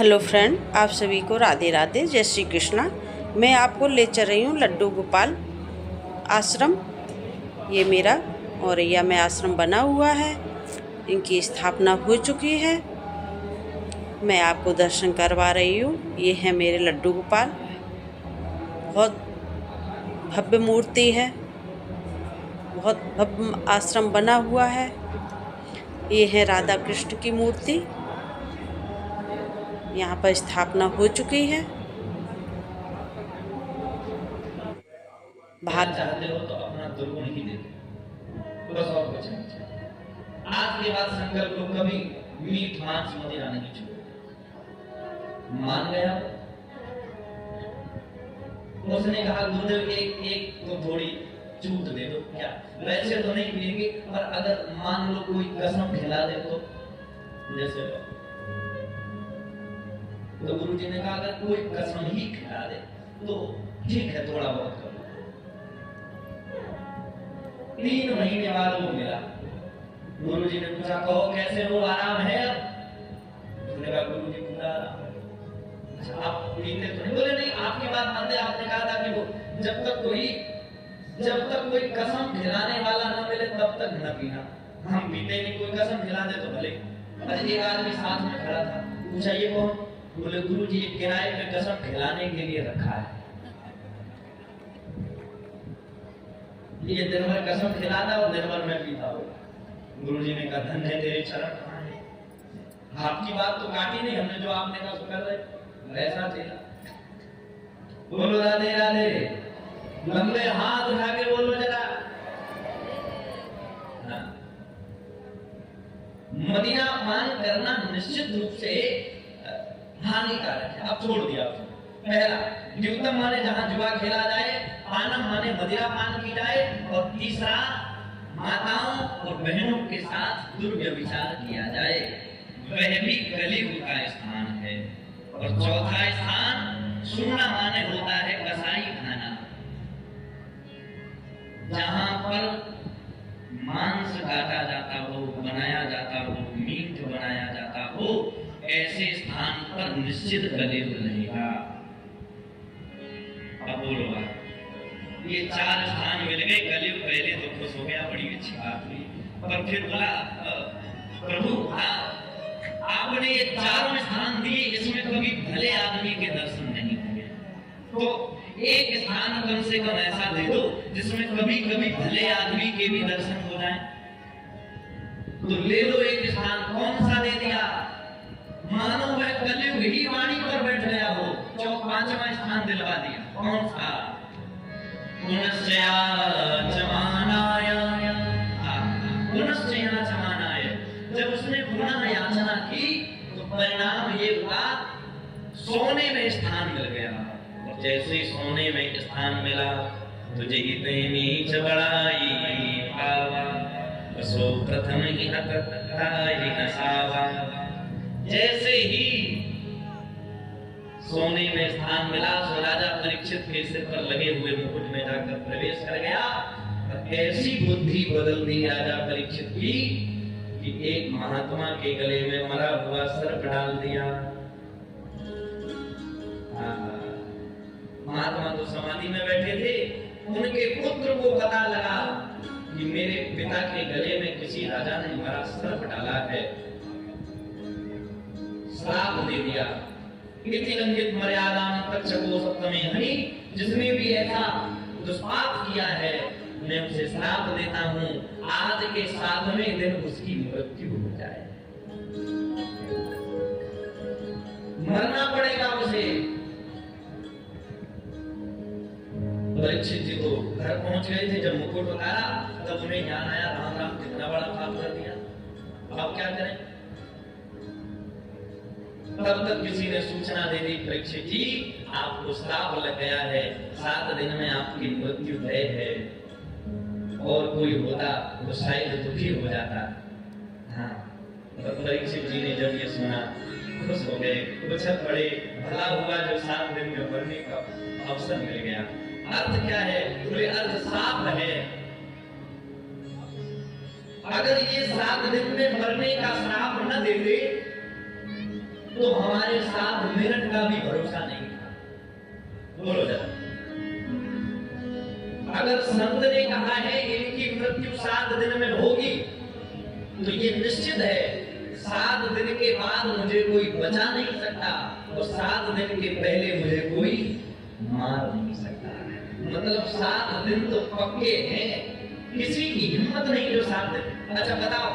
Hello friend, आप सभी को राधे राधे, जय श्री कृष्णा। मैं आपको ले चल रही हूँ लड्डू गोपाल आश्रम। ये मेरा औरैया में आश्रम बना हुआ है, इनकी स्थापना हो चुकी है। मैं आपको दर्शन करवा रही हूँ। ये है मेरे लड्डू गोपाल, बहुत भव्य मूर्ति है, बहुत भव्य आश्रम बना हुआ है। ये है राधा कृष्ण की मूर्ति, यहाँ पर स्थापना हो चुकी है। बाहर चाहते हो तो अपना दुर्गुण ही देते, बस और कुछ नहीं। आज के बाद संकल्प को कभी मीठ मांस मदिरा नहीं छोड़ो। मान गया? उसने कहा गुरुदेव एक तो थोड़ी छूट दे दो। क्या वैसे तो नहीं पिएंगे, पर अगर मान लो कोई कसम खिला दे तो? जैसे तो गुरु जी ने कहा अगर कोई कसम ही खिला दे तो ठीक है, थोड़ा बहुत करो। 3 महीने बाद वो मिला। गुरु जी ने पूछा कहो कैसे हो, आराम है? उसने कहा गुरु जी पूरा आराम। अच्छा आप पीते तो नहीं? बोले नहीं, आपकी बात मानते। आपने कहा था कि वो जब तक कोई कसम खिलाने वाला न मिले तब तक न पीना। हम पीते नहीं, कोई कसम खिला दे तो भले। अरे एक आदमी साथ में खड़ा था, पूछा ये कौन? बोले गुरु जी किराए पे कसम खिलाने के लिए रखा है, ये दिन भर कसम खिलाता और दिन भर मैं पीता हूँ। गुरु जी ने कहा धन्य तेरे चरण कहाँ है? आपकी बात तो काटी नहीं हमने, जो आपने कहा कर रहे वैसा चला। बोलो राधे राधे, लंबे हाथ उठा के बोलो जरा। मदिरा पान करना निश्चित रूप से हानिकारक है। अब छोड़ दिया उसने। पहला द्यूतम माने जहां जुआ खेला जाए, पानम माने मदिरा पान की जाए, और तीसरा माताओं और बहनों के साथ दुर्व्यभिचार किया जाए, वह भी कलयुग का स्थान है। और चौथा स्थान सुना माने होता है कसाई खाना, जहां पर मांस काटा जाता हो, बनाया जाता हो, मीट बनाया जाता हो, ऐसे स्थान पर निश्चित कलयुग रहेगा। अब बोलो ये 4 स्थान मिल गए। कलयुग पहले तो खुश हो गया, बड़ी अच्छी बात हुई, पर फिर बोला प्रभु आपने ये 4 स्थान दिए, इसमें कभी भले आदमी के दर्शन नहीं हुए, तो एक स्थान कम से कम ऐसा दे दो जिसमें कभी कभी भले आदमी के भी दर्शन हो जाए। तो ले लो एक स्थान। कौन सा दे दिया? मानो वह कलयुग ही वाणी पर बैठ गया हो, 5वां स्थान दिलवा दिया। कौन सा? पुनश्चया चमानाय, पुनश्चया चमानाय। जब उसने पुनः याचना की तो परिणाम ये हुआ, सोने में स्थान मिल गया। और जैसे ही सोने में स्थान मिला, तुझे इतनी नीच बड़ाई पावा, सो प्रथम ही अतताई नसावा। जैसे ही सोने में स्थान मिला, सो राजा परीक्षित के सिर पर लगे हुए मुकुट में जाकर प्रवेश कर गया। ऐसी बुद्धि बदल दी राजा परीक्षित की कि एक महात्मा के गले में मरा हुआ सर्प डाल दिया। महात्मा तो समाधि में बैठे थे, उनके पुत्र को पता लगा कि मेरे पिता के गले में किसी राजा ने मरा सर्प डाला है, श्राप दे दिया। इति लंघित मर्यादाम तक्षको सप्तमे हनि। जिसने भी ऐसा दुष्पाप किया है मैं उसे श्राप देता हूँ, आज के 7वें दिन उसकी मृत्यु हो जाए, मरना पड़ेगा उसे। परीक्षित जी तो घर पहुंच गए थे। जब मुकुट उतारा तब उन्हें ज्ञान आया, राम राम कितना बड़ा पाप कर दिया, अब क्या करें? तब तक किसी ने सूचना दे दी, परीक्षित जी आपको श्राप लग गया है, 7 दिन में आपकी मृत्यु तय है। और कोई होता तो शायद दुखी हो जाता। हाँ, तो परीक्षित जी ने जब ये सुना खुश हो गए, उछल पड़े, भला हुआ जो 7 दिन में मरने का अवसर मिल गया। अर्थ क्या है? पूरे अर्थ श्राप है। अगर ये 7 दिन में मरने का श्राप न देते तो हमारे 7 मिनट का भी भरोसा नहीं था। बोलो जरा, अगर संत ने कहा है इनकी मृत्यु 7 दिन में होगी, तो ये निश्चित है 7 दिन के बाद मुझे कोई बचा नहीं सकता और 7 दिन के पहले मुझे कोई मार नहीं सकता। मतलब 7 दिन तो पक्के हैं, किसी की हिम्मत नहीं जो 7 दिन। अच्छा बताओ,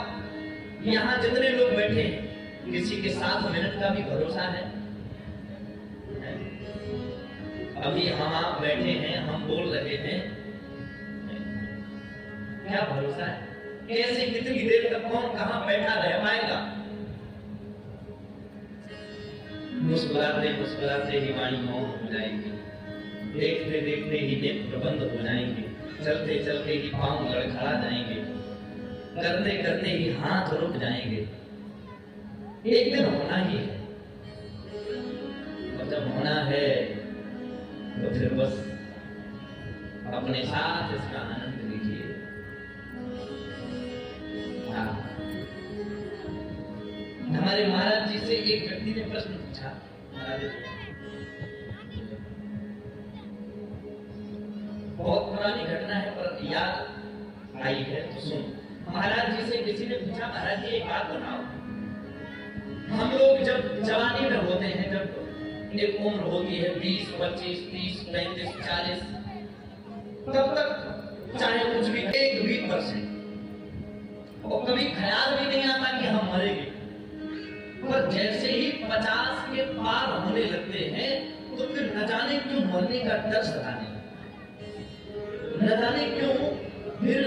यहाँ जितने लोग बैठे हैं किसी के 7 मिनट का भी भरोसा है? अभी हम आप बैठे हैं, हम बोल रहे हैं, क्या भरोसा है? कैसे कितनी देर तक कौन कहां बैठा रह पाएगा? मुस्कुराते मुस्कुराते ही वाणी मौन हो जाएगी, देखते देखते ही नेत्र बंद हो जाएंगे, चलते चलते ही पांव लड़खड़ा जाएंगे, करते करते ही हाथ रुक जाएंगे। एक दिन होना ही है, और जब होना है तो फिर बस अपने साथ इसका आनंद लीजिए। हमारे महाराज जी से एक व्यक्ति ने प्रश्न पूछा, महाराज बहुत पुरानी घटना है पर याद आई है तो सुन। महाराज जी से किसी ने पूछा, महाराज जी एक बात बताओ, हम लोग जब जवानी में होते हैं, जब एक उम्र होती है 20, 25, 30, 35, 40, तब तक चाहे कुछ भी 1% और कभी ख्याल भी नहीं आता कि हम मरेंगे। पर जैसे ही 50 के पार होने लगते हैं तो फिर न जाने क्यों मरने का डर सताने, न जाने क्यों फिर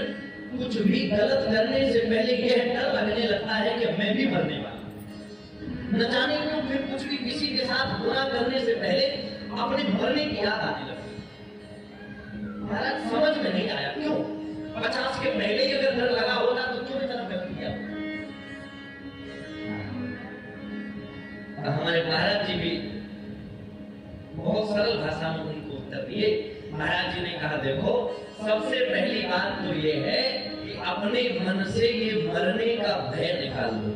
कुछ भी गलत करने से पहले यह डर लगने लगता है कि मैं भी मरने वाला। न जाने क्यों फिर कुछ भी किसी के साथ बुरा करने से पहले अपने मरने की याद आने लगती। महाराज समझ में नहीं आया क्यों 50 के पहले ही अगर डर लगा होता तो क्यों इतना कर दिया? हमारे महाराज जी भी बहुत सरल भाषा में उनको उत्तर दिए। महाराज जी ने कहा, देखो सबसे पहली बात तो ये है कि अपने मन से ये मरने का भय निकाल दो।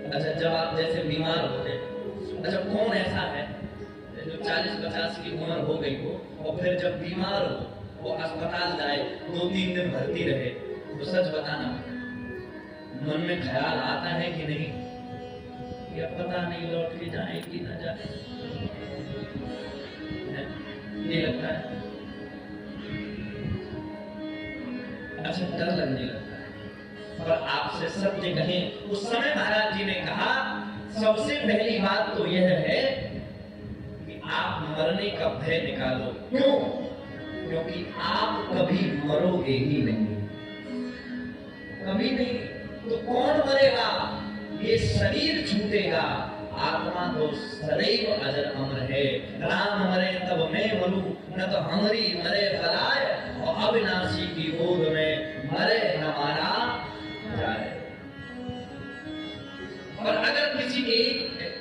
अच्छा, जब आप जैसे बीमार होते हैं, अच्छा कौन ऐसा है जो 40-50 की उम्र हो गई हो और फिर जब बीमार हो वो अस्पताल जाए, 2-3 दिन भर्ती रहे, तो सच बताना मन में ख्याल आता है कि नहीं, या पता नहीं लौट के जाए कि ना जाए? ये लगता है। अच्छा, डर लगने लगता है। पर आपसे सत्य कहें, उस समय महाराज जी ने कहा सबसे पहली बात तो यह है कि आप मरने का भय निकालो। क्यों? क्योंकि आप कभी मरोगे ही नहीं, कभी नहीं। तो कौन मरेगा? ये शरीर छूटेगा, आत्मा तो सदैव अजर अमर है। राम मरे तब मैं मरूं, न तो हमरी मरे बलाय, और अविनाशी की गोद में मरे न मारा जाए। और अगर किसी के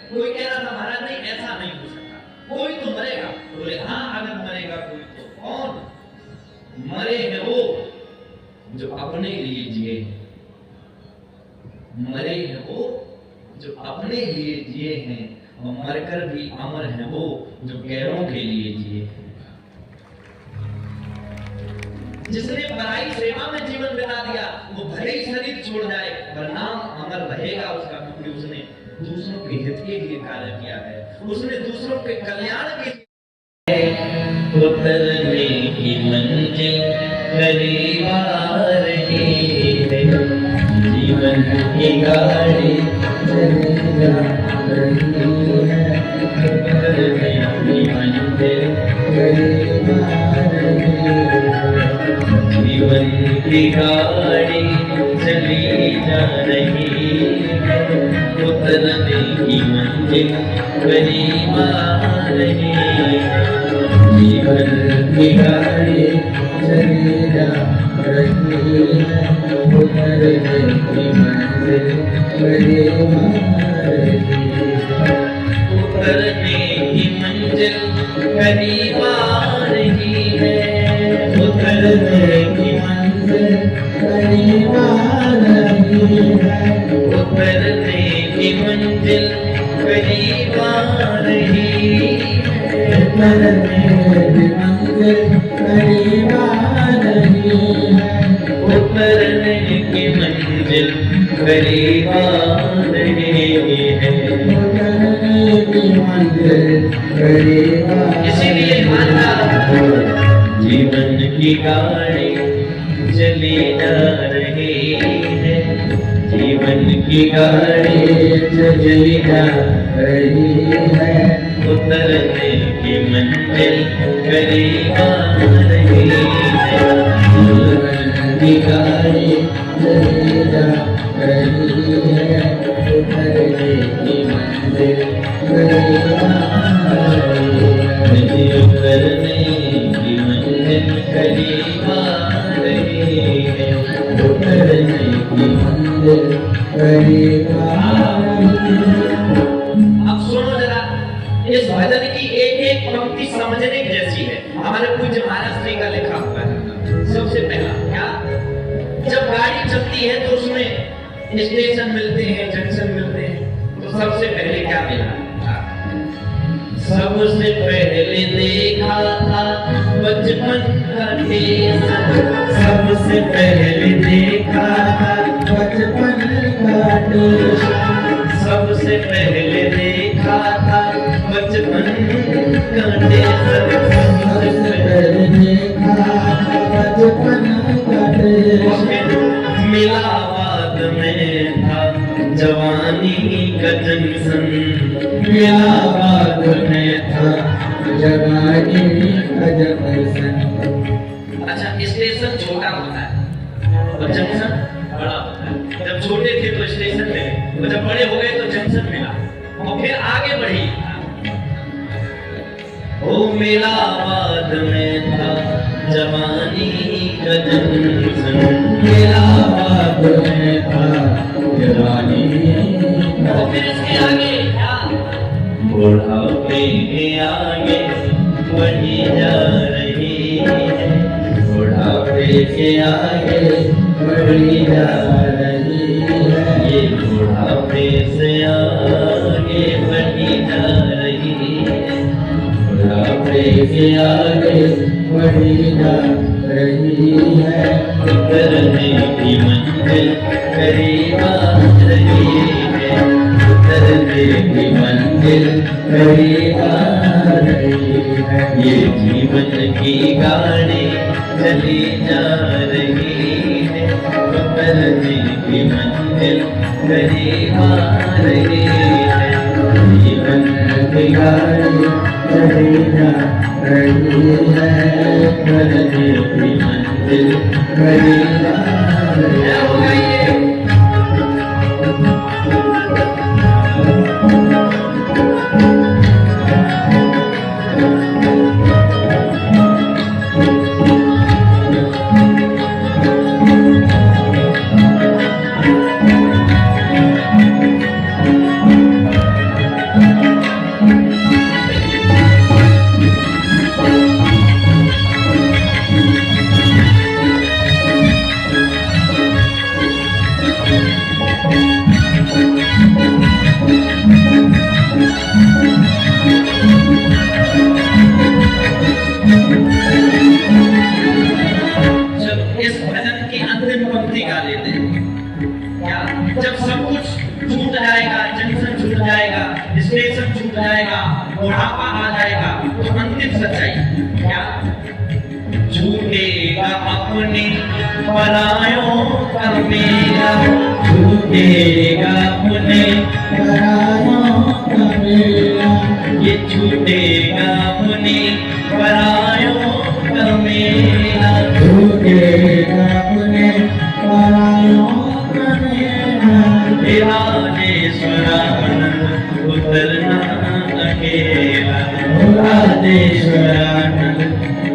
कोई कह रहा था महाराज नहीं ऐसा नहीं हो सकता, कोई तो मरेगा। बोले हाँ, अगर मरेगा कोई तो कौन? मरे हैं वो जो अपने लिए जिए, मरे हैं वो जो अपने लिए जिए हैं, और मरकर भी अमर हैं वो जो गैरों के लिए जिए। जिसने पराई सेवा में जीवन बिता दिया वो भले ही शरीर छोड़ जाए पर नाम अमर रहेगा उसका, क्योंकि उसने दूसरों के हित के लिए कार्य किया है, उसने दूसरों के कल्याण के लिए। उतरने की मंजिल करीब आ रही है, जीवन की गाड़ी चली जा रही है, उतरने की मंजिल करीब आ रही है, जीवन की गाड़ी चली जा रही है, उतरने की मंजिल करीब आ रही है, जीवन की गाड़ी चली जा रही है, उतरने की मंजिल करीब आ रही है, उतरने की मंजिल करीब आ रही है, उतरने की मंजिल करीब आ रही है, उतरने की मंजिल करीब आ रही है, उतरने की मंजिल करीब आ रही है, उतरने की मंजिल करीब आ रही है। उतरने की मंजिल करीब आ रही है। इसीलिए माना जीवन की गाड़ी चली जा रही है, जीवन की गाड़ी चली जा रही है, उतरने की मंजिल करीब आ रही है। जीवन की गाड़ी चली जा रही है, उतरने की मंजिल करीब आ रही है, उतरने की मंजिल करीब आ रही है। उतरने की मंजिल करीब आ रही है। अब सुनो जरा, इस भजन की एक एक पंक्ति समझने की जैसी है। हमारे पूज्य महाराज श्री का लिखा हुआ है। सबसे पहला क्या, जब गाड़ी चलती है तो उसमें स्टेशन मिलते हैं, जंक्शन मिलते हैं, तो सबसे पहले क्या मिला? सबसे पहले देखा था बचपन का देश, सबसे पहले देखा था बचपन का देश, सबसे पहले देखा था बचपन का देश, सबसे पहले देखा बचपन का देश, मिला बाद में था जवानी का जंक्शन, मिला बाद में था जवानी का जंक्शन। अच्छा, स्टेशन छोटा होता है और जंक्शन बड़ा होता है। जब छोटे थे तो स्टेशन मिले, और जब बड़े हो गए तो जंक्शन मिला, और फिर आगे बढ़ी। ओ मेरा बाद में था जवानी का जंक्शन, मेरा बाद में था जवानी का और फिर इसके आगे क्या? बुढ़ापे के आगे बढ़ी जा रही है, बुढ़ापे के आगे बढ़ी जा रही है, ये बुढ़ापे से आगे बढ़ी जा रही है, बुढ़ापे के आगे बढ़ी जा रही है, उतरने की मंजिल करीब आ रही है, उतरने की मंजिल करीब आ रही है, ये जीवन की गाड़ी चली जा रही है, उतरने की मंजिल करीब आ रही है। जीवन की गाड़ी चली जा रही है, उतरने की मंजिल करीब आ रही क्या है। होगा ये? स्टेशन छूट जाएगा, बुढ़ापा आ जाएगा, तो अंतिम सच्चाई क्या? झूठेगा अपने परायों का मेला, झूठेगा अपने परायों का मेला, ये झूठेगा अपने परायों का मेला, झूठेगा अपने परायों का मेला। हे राजेश्वरानंद उतरना अकेला, राजेश्वरानंद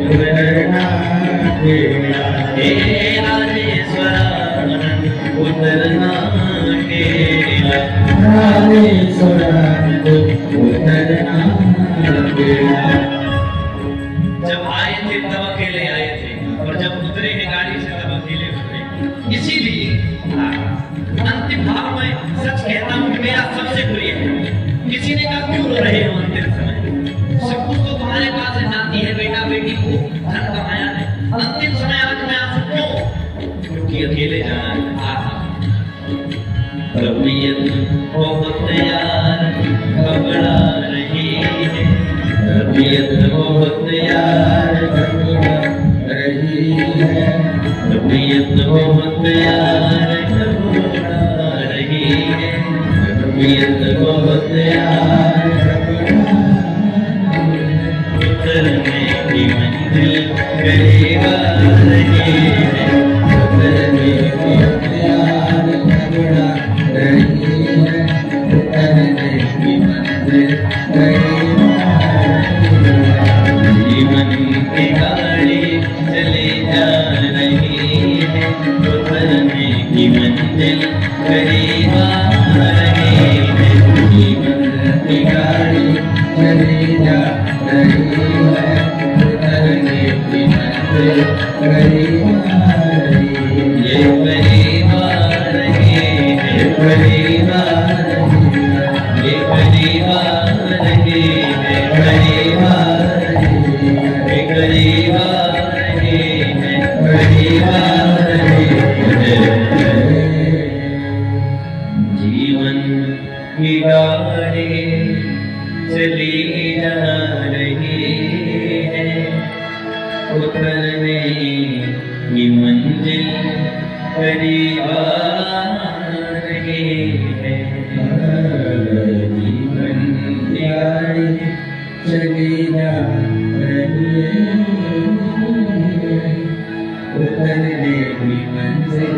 उतरना अकेला, हे राजेश्वरानंद उतरना अकेला। राजेश्वरानंद उतरना अकेला। जब आए थे तब अकेले आए थे, और जब उतरे हैं गाड़ी से तब अकेले उतरे। इसीलिए अंतिम भाव में सच कहता हूँ, मेरा सबसे प्रिय है। किसी ने कहा क्यों रो रहे हो अंतिम समय? सब कुछ तो तुम्हारे पास है, नाती है, बेटा बेटी को धन कमाया है, अंतिम समय आज मैं आंसू क्यों? क्योंकि अकेले जाना है। तबीयत बहुत यार घबरा रही है, तबीयत बहुत यार घबरा रही है, तबीयत बहुत यार घबरा रही है, तबीयत बहुत यार उतरने की मंजिल करेगा रही है, उतरने की यार घबरा रही है, उतरने की मंजिल करेगा जीवन की गाड़ी चली जा रही है, उतरने की मंजिल करेगा रही है, जीवन की गाड़ी चली जा रही है, उतरने की मंजिल करेगा रही है। ये परिवार है, ये परिवार है, ये परिवार है, ये परिवार है, ये परिवार है, परिवार है। जीवन की गाड़ी चली जा रही है, उतरने की मंजिल करीब आ रही है, जीवन की गाड़ी चली जा रही है, उतरने की मंजिल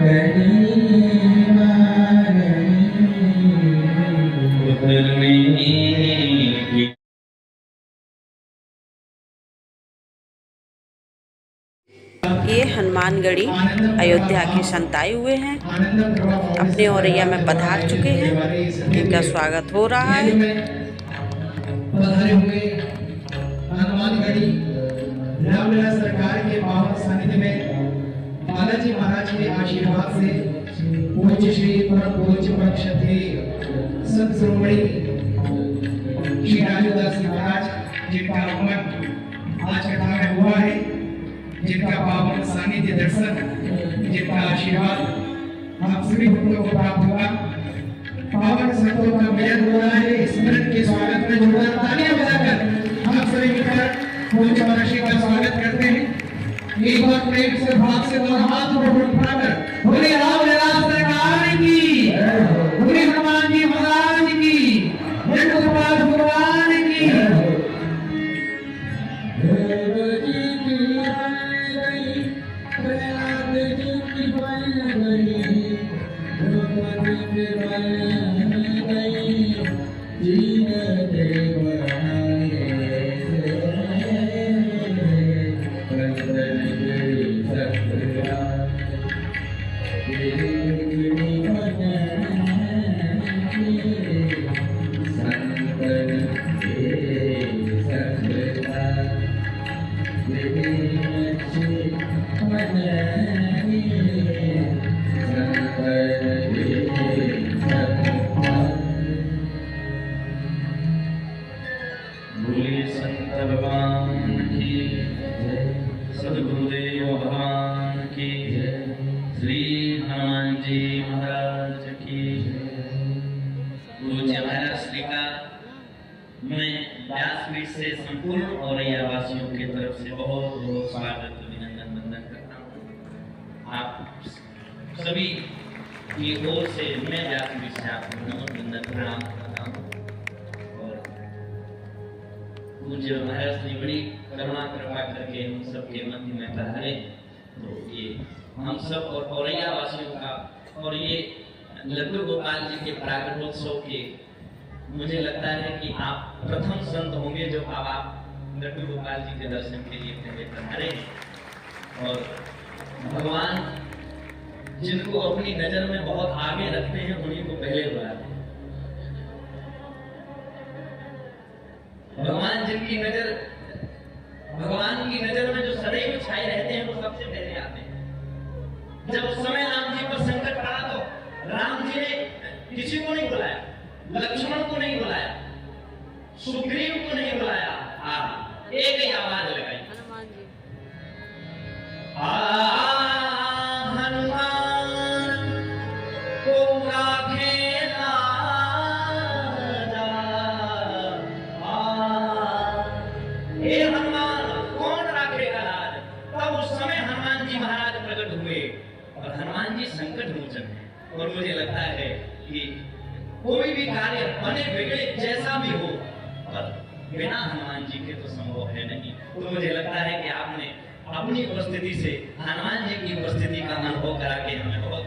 करीब आ रही है, उतरने की। ये हनुमानगढ़ी अयोध्या के संत आए हुए हैं, अपने औरैया में पधार चुके हैं, इनका स्वागत हो रहा है। पधारे हुए हनुमानगढ़ी रामलीला सरकार के पावन सानिध्य में बालाजी महाराज के आशीर्वाद से पूज्य श्री परम पूज्य परम क्षत्रिय संत शिरोमणि श्री राजूदास जी महाराज, जिनका आगमन आज कथा में हुआ है, जिनका पावन सानिध्य दर्शन, जिनका आशीर्वाद आप सभी भक्तों को प्राप्त हुआ, पावन संतों का मिलन हो रहा है। स्मरण के स्वागत में जोरदार तालियां बजाकर हम सभी मिलकर पूज्य महर्षि का स्वागत करते हैं। एक बार प्रेम से भाव से दोनों हाथ ऊपर उठाकर बोले रामलीला सरकार की, बोले हनुमान जी महाराज की, गोपाल भगवान की। से संपूर्ण औरैया वासियों की तरफ से बहुत बहुत स्वागत अभिनंदन वंदन करता हूँ। आप सभी की ओर से मैं व्यासपीठ से आपको नमन वंदन प्रणाम करता हूँ। और पूज्य महाराज जी बड़ी करुणा कृपा करके हम सबके मध्य में पधारे, तो ये हम सब और औरैया वासियों का और ये लड्डू गोपाल जी के प्रागट्योत्सव के मुझे लगता है कि आप प्रथम संत होंगे जो अब आप लड्डू गोपाल जी के दर्शन के लिए पहले पधारे। और भगवान जिनको अपनी नजर में बहुत आगे रखते हैं उन्हीं को पहले बुलाते हैं। भगवान जिनकी नजर, भगवान की नजर में जो सदैव छाए रहते हैं वो सबसे पहले आते हैं। जब उस समय राम जी पर संकट पड़ा तो राम जी ने किसी को नहीं बुलाया, बुलाया, लक्ष्मण को नहीं बुलाया, सुग्रीव को नहीं बुलाया, एक ही आवाज लगाई, हनुमान को राखे लाजा, हे हनुमान कौन राखेगा लाज। तब उस समय हनुमान जी महाराज प्रकट हुए और हनुमान जी संकट मोचन है। और मुझे लगता है कि कोई भी कार्य बने बिगड़े जैसा भी हो, पर बिना हनुमान जी के तो संभव है नहीं। तो मुझे लगता है कि आपने अपनी उपस्थिति से हनुमान जी की उपस्थिति का अनुभव करा के हमें बहुत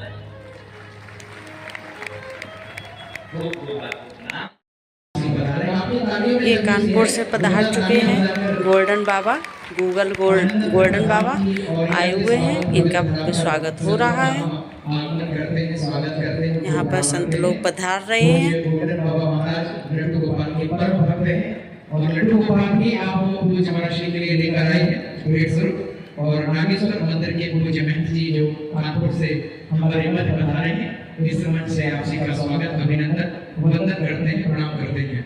ये कानपुर से पधार चुके हैं गोल्डन बाबा, गोल्डन बाबा आए हुए हैं। इनका स्वागत हो रहा है। यहाँ पर संत लोग पधार रहे हैं। गोल्डन बाबा महाराज लड्डू गोपाल के परम भक्त हैं और लड्डू गोपाल भी आप पूज्य महाराज के लिए लेकर आए हैं भेंट स्वरूप। और नागेश्वर मंदिर के पूज्य महंत जी जो कानपुर से हमारे मध्य पधारे हैं, इस मंच से आप जी का स्वागत, अभिनंदन, वंदन करते हैं, प्रणाम करते हैं।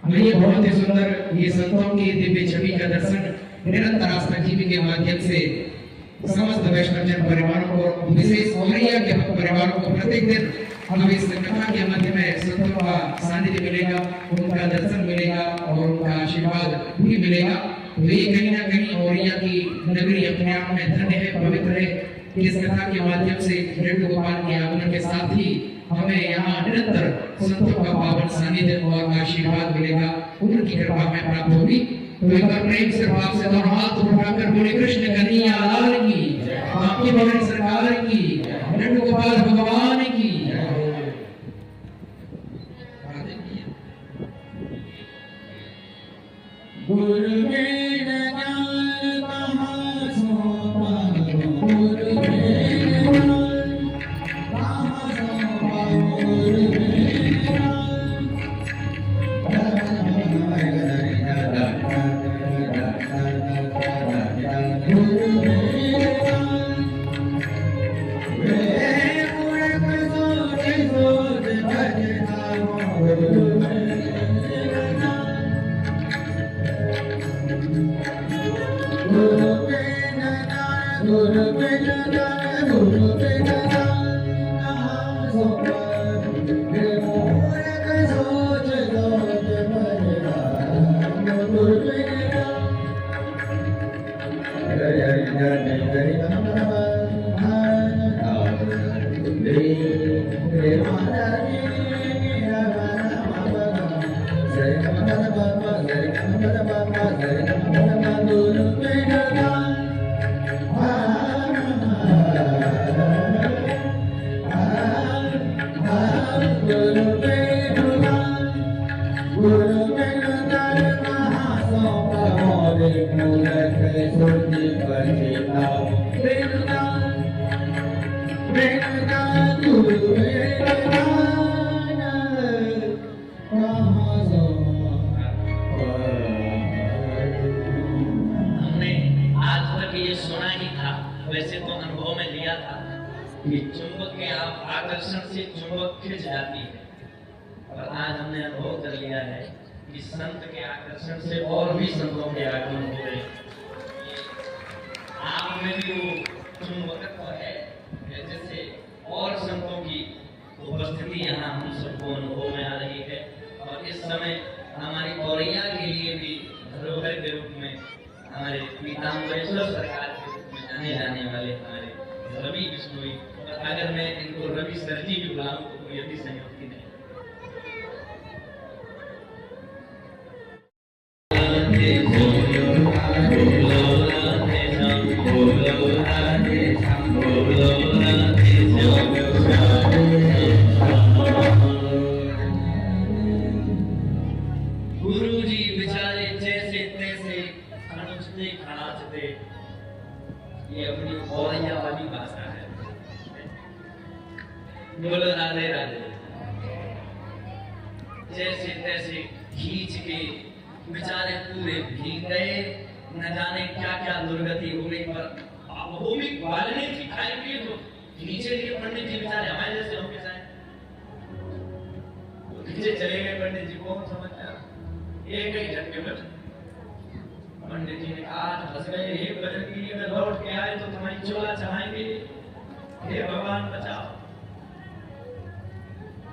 हमें ये बहुत ही सुंदर ये संतों की दिव्य छवि का दर्शन निरंतर आस्था टीवी के माध्यम से समस्त वैष्णव जन परिवारों को, विशेष औरैया के परिवारों को प्रत्येक दिन हम इस कथा के माध्यम में संतों का सानिध्य मिलेगा, उनका दर्शन मिलेगा और उनका आशीर्वाद भी मिलेगा। तो ये कहीं ना कहीं औरैया की नगरी अपने आप में धन्य है, पवित्र है। इस कथा के माध्यम से लड्डू गोपाल के आगमन के साथ ही हमें यहाँ निरंतर संतों का पावन सानिध्य और आशीर्वाद मिलेगा, उनकी कृपा में प्राप्त होगी। तो एक बार प्रेम से भाव से दोनों हाथ उठाकर बोले कृष्ण कन्हैया लाल की, आपकी भवन सरकार की, लड्डू गोपाल भगवान की। वैसे तो अनुभव में लिया था कि चुंबक के आकर्षण से चुंबक खिंच जाती है, और आज हमने अनुभव कर लिया है कि संत के आकर्षण से और भी संतों के आगमन हो गए। आप में भी वो चुंबकत्व है, जैसे और संतों की उपस्थिति यहाँ हम सबको अनुभव में आ रही है। और इस समय हमारी औरैया के लिए भी धरोहर के रूप में हमारे पीताम्बरेश्वर सरकार के रूप में जाने जाने वाले हमारे रवि बिश्नोई, अगर मैं इनको रवि सर जी भी बुलाऊं तो कोई अति संयोगी नहीं। गुरुजी विचारे जैसे तैसे अनुचते खड़ाचते, ये अपनी औरैया वाली भाषा है। बोलो राधे राधे। जैसे तैसे खींच के बेचारे पूरे भीग गए, न जाने क्या क्या दुर्गति हो गई। पर भूमि वालने की खाई पिए तो नीचे के पंडित जी बेचारे हमारे जैसे होंगे शायद। पूछे चले गए पंडित जी, कौन समझ आया? एक ही झटके में पंडित जी ने कहा आज फंस गए, हे बजरंगी अगर लौट के आए तो तुम्हारी चोला चढ़ाएंगे, हे भगवान बचाओ।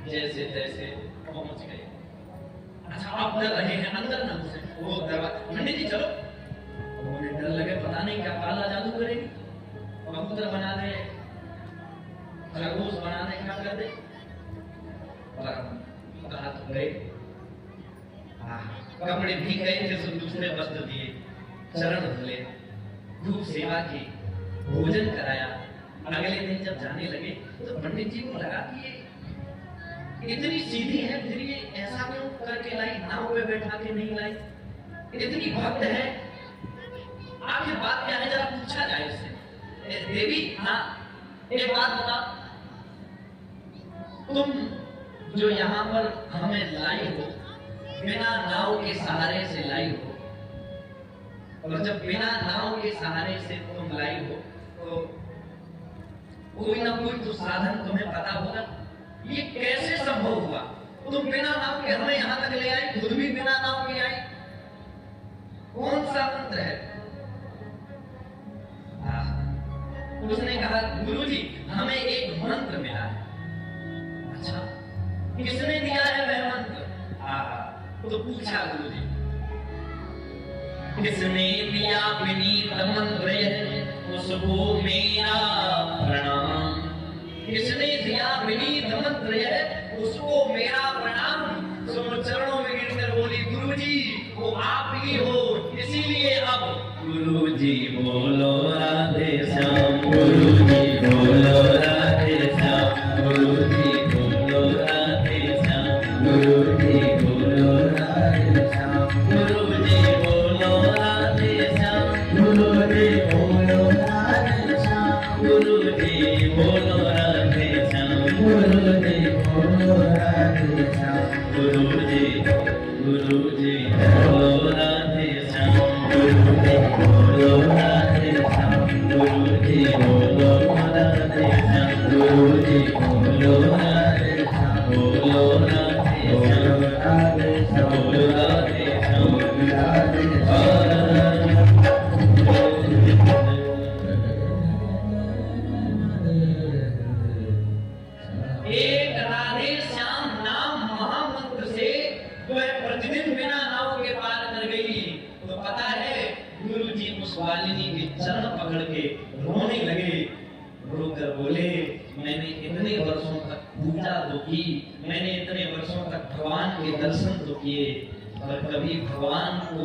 जैसे तैसे पहुंच गए। अच्छा आप डर रहे हैं, अंदर ना घुसे। वो दरवाजा, पंडित जी चलो। उन्हें डर लगे, पता नहीं क्या काला जादू करेगी, कबूतर बना दे, खरगोश बना दे, क्या कर दे। पर कहा तो गए, कपड़े भी गए थे, सब दूसरे वस्त्र दिए, चरण धुले, धूप सेवा की, भोजन कराया। अगले दिन जब जाने लगे तो पंडित जी को लगा कि ये इतनी सीधी है, फिर ये ऐसा क्यों करके लाई, नाव पे बैठा के नहीं लाई, इतनी भक्त है, आखिर बात क्या है, जरा पूछा जाए उससे। देवी हाँ एक बात बता, तुम जो यहाँ पर हमें लाई हो, बिना नाव के सहारे से लाई हो, और जब बिना नाव के सहारे से तुम लाई हो तो कोई ना कोई तो साधन तुम्हें पता होगा। ये कैसे संभव हुआ? तुम बिना नाव के हमें यहाँ तक ले आई, खुद भी बिना नाव के आई, कौन सा मंत्र है? उसने कहा गुरुजी हमें एक मंत्र मिला है। अच्छा किसने दिया है वह मंत्र? तो पूछा गुरुजी किसने दिया विनीत मंत्र उसको मेरा प्रणाम। किसने दिया विनीत मंत्र उसको मेरा प्रणाम। सुनो चरणों में गिरकर बोली गुरुजी वो आप ही हो, इसीलिए अब गुरुजी बोलो राधे श्याम, गुरुजी बोलो राधे श्याम, गुरुजी बोलो राधे श्याम, गुरुजी बोलो राधे श्याम, गुरुजी बोलो राधे श्याम, गुरुजी बोलो राधे श्याम, गुरुजी बोलो राधे श्याम, गुरुजी बोलो राधे श्याम, गुरुजी गुरुजी बोलो राधे श्याम, गुरुजी बोलो राधे श्याम, गुरुजी बोलो राधे श्याम, गुरुजी बोलो राधे श्याम, बोलो राधे श्याम, राधे श्याम, बोलो राधे श्याम, राधे श्याम। एक राधे श्याम नाम महामंत्र से वह प्रतिदिन बिना नाव के पार कर गई। तो पता है गुरुजी उस वालिनी के चरण पकड़ के रोने लगे, रोकर बोले मैंने इतने वर्षों तक पूजा तो की, मैंने इतने वर्षों तक भगवान के दर्शन तो किए, पर कभी भगवान को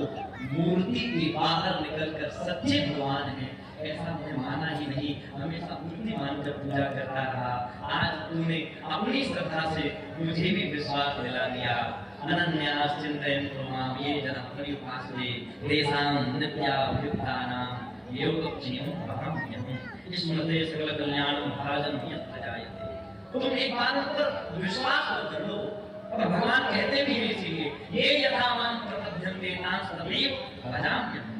मूर्ति के बाहर निकलकर सच्चे भगवान हैं ऐसा मैं माना ही नहीं, हमेशा मूर्ति मानकर पूजा करता रहा। आज तूने अपनी श्रद्धा से मुझे भी विश्वास दिला दिया। अनन्यास चिन्तयन्तु मां ये जनाः पर्युपासते तेषां नित्याभियुक्तानां योगक्षेमं वहाम्यहम् स्मृते सकल कल्याणं भाजनं यत्र जायते। तो तुम एक बात पर विश्वास कर लो, और भगवान कहते भी हैं इसीलिए ये यथा मां प्रपद्यन्ते तां तदेव भजाम्यहम्।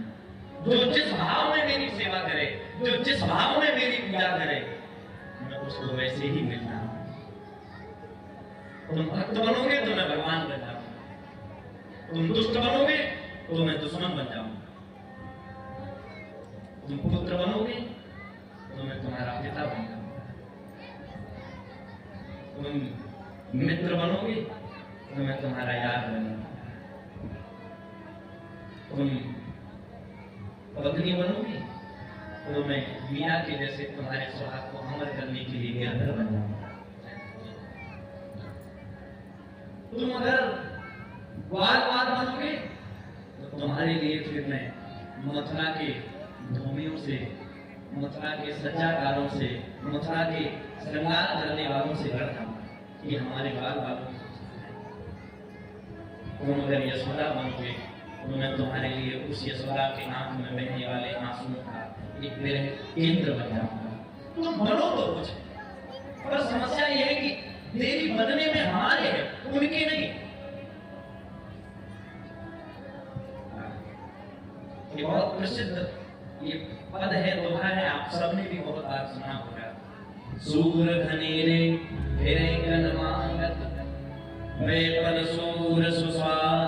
जो जिस भाव में मेरी सेवा करे, जो जिस भाव में मेरी पूजा करे, मैं उसको वैसे ही मिलता हूं। तुम भक्त बनोगे तो मैं भगवान बन जाऊंगा, तुम दुष्ट बनोगे तो मैं दुश्मन बन जाऊंगा, तुम पुत्र बनोगे तो मैं तुम्हारा पिता बन जाऊंगा, तुम मित्र बनोगे तो मैं तुम्हारा यार बन जाऊंगा, तुम पत्नी बनोगी तो मैं मीरा के जैसे तुम्हारे सुहाग को अमर करने के लिए गिरधर बन जाऊंगा। तुम अगर ग्वाल बनोगे तो तुम्हारे लिए फिर मैं मथुरा के धूमियों से, मथुरा के सज्जाकारों से, मथुरा के श्रृंगार करने वालों से लड़ जाऊंगा। ये हमारे बाल बालों तुम अगर यशोदा बनोगे तो मैं तुम्हारे लिए उस यशोदा के आंख में बहने वाले आंसुओं का एक मेरे केंद्र बन जाऊंगा। तुम बनो तो कुछ, पर समस्या यह है कि देवी बनने में हमारे है, उनके नहीं। ये बहुत प्रसिद्ध ये पद है, दोहा है, आप सबने भी बहुत बार सुना होगा। सूर घनेरे फिरे गन मांगत वे पन सूर सुस्वाद